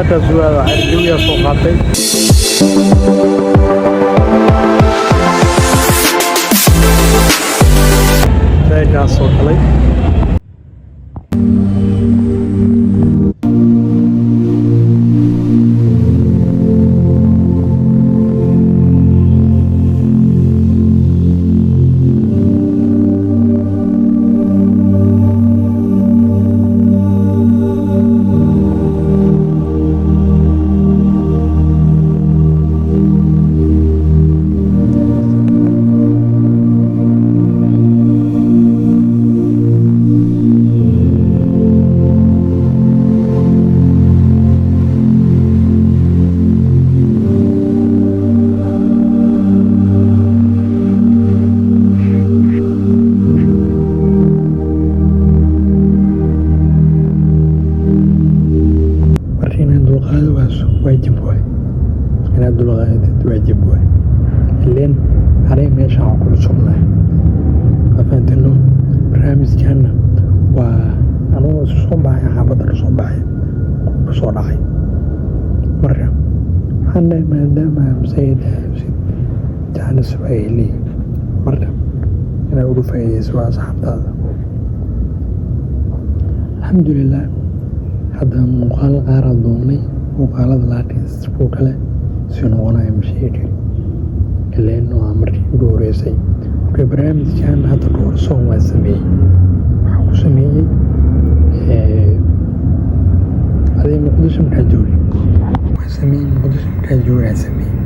markaas waa jawiga soo qaatay deegaas soo galay واجب واي أنا عبد الغاية واجب واي اللين علي ماشي على كل شغله فهمت إنه برنامج جهنم وأنا صباحي حافظ صباحي بصراحة مرة أنا ما دام مسيد جهنم إسرائيلي مرة أنا أقول في سواء صاحب هذا الحمد لله هذا مقال غير ضمني muuqaalada laakiin kuwa kale sii noqonayo masheegi ileen waa markii ugu horeysay marka barnaamijkan hadda dhowr song waa sameeyey waxaa ku sameeyey adee muqdisho markaa joogi waa sameeyey muqdisho markaa joogi aa sameeyey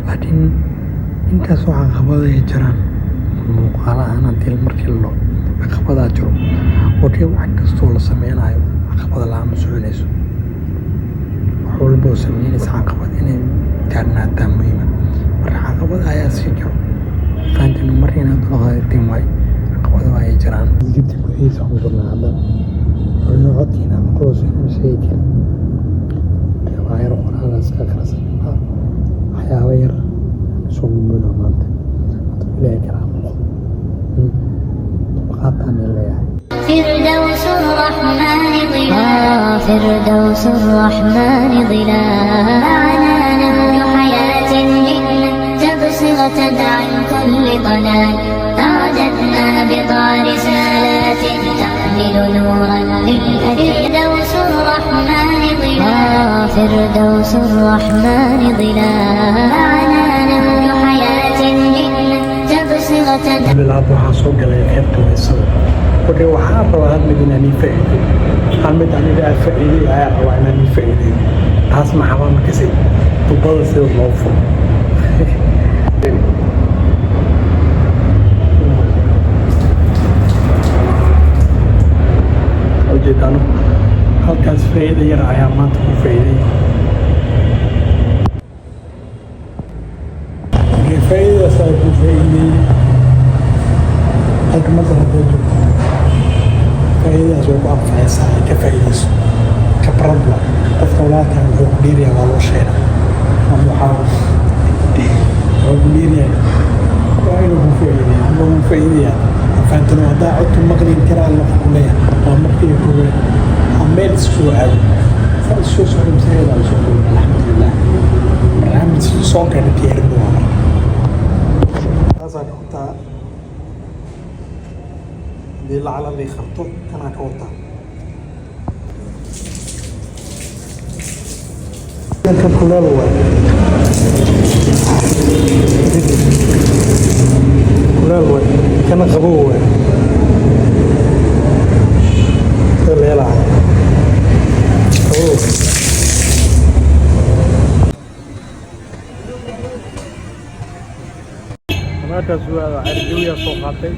laakiin intaas waxaa caqabadaya jiraan muuqaalahan haddii markii lo caqabadaa jiro okey wax kastoo la sameynayo caqabada la-aan ma soconayso walbo sameynaysa caqabad inay gaarnaataa muhiima marka caqabada ayaa sii jiro fahantin mar inaad dulqaadatiin waay caqabada waa ay jiraan jibta gudihiisa ku jirnaa hadda olno codkiina maqloos masayidin waa yar qoraalaas ka kalasan waxyaaba yar soo gudbino maanta haduu ilaahay karaa noqo dulqaataan leeyahay فردوس الرحمن ظلال فردوس الرحمن ظلال معنا نهج حياة جنة تبصرة عن كل ضلال أعددنا بضع رسالات تحمل نورا فردوس الرحمن ظلال فردوس الرحمن ظلال معنا نهج حياة جنة تبصرة bilaab waxaa soo galay qaybta weysada marka waxaa rabaa hal mid inaan ii faa'iideeyo hal mid aniga aan faa'iideeyo ayaa rabaa inaan ii faa'iideeyo taas maxaa markasay tubada sida loo furo ujeedano halkaas faa'iida yar ayaa maanta ku faa'iideeyay faa'iidadaas ay ku faa'iideeyay halka marka hadday joogto faa'iidadaas way ku anfacaysaa ay ka faa'iidayso khibrad la qofka walaalkan wuxuu ku dhiirayaa waa loo sheega ama waxaa ku dhiirayaa waa inuu ku faa'iideeya ama uu faa'iideeyaa fahantan haddaa codka maqlin karaa la ku leeyahay waa markii koowaad waa meel isku aado saa soo socda masaajida aan soo dhowna alxamdulilah barnaamij soo gaadha diyaarin waa marka taasaa ka wataa hadii lacala lay qabto kanaa ka wataa kan kuleel waay kuleel waay kana qabow waay sida leelaha qabow markaas waa jawiga soo qaatay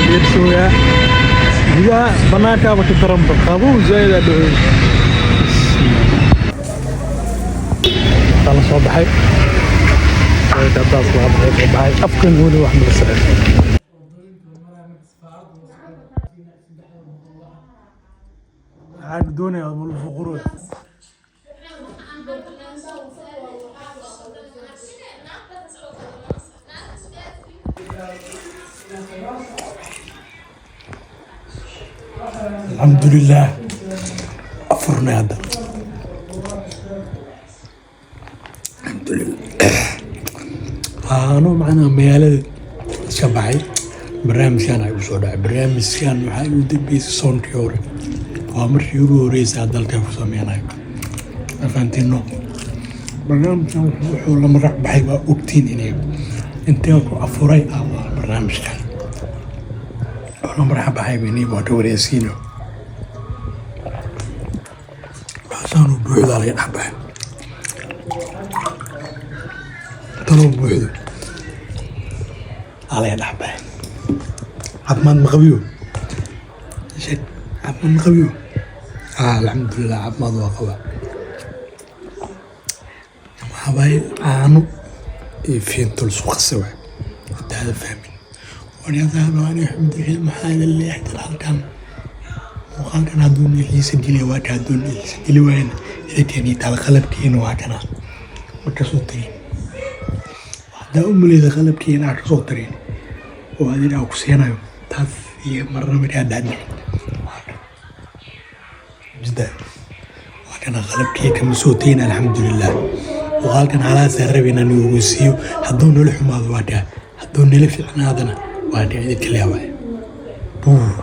بيرسويا هي بناكا بكترم بقابو زي ذا دو طلع صباحي كتاس صباحي أفكن هو واحد من السنة عاد دوني أبو الفقرود الحمد لله أفرنا هذا الحمد لله أنا معنا ميالد شبعي برنامج كان عيب صدع برنامج كان محايو دبيس صون تيوري وامر يورو ريس هذا الكيف سمينا فانتينو برنامج كان وحول لما رح بحيبا أكتين إني انتيوكو أفوري أول برنامج كان أنا مرحبا بحيبا إني بواتوري سينو بحسانو بوحدة علي أحبه تنو بوحدة علي أحبه عبمان مغبيو شد عبمان مغبيو الحمد لله عبمان وقبا حبايب عانو فين تلسوق السواء حتى هذا فاهمين وانا ذهب وانا الحمد لله محال اللي يحضر هالكام وقال كان هدون يسجل وقت هدون يسجل وين إذا تاني تعال قلب كين وهكذا وتصوتين وهذا اللي إذا قلب كين وتصوتين وهذا أوكسينا يوم تاثي مرة مريادة عندي جدا وكان قلب كين كم صوتين الحمد لله وقال كان على سربنا نيوسيو هدون الحماد وهذا هدون اللي في عنادنا وهذا إذا كلاه بوه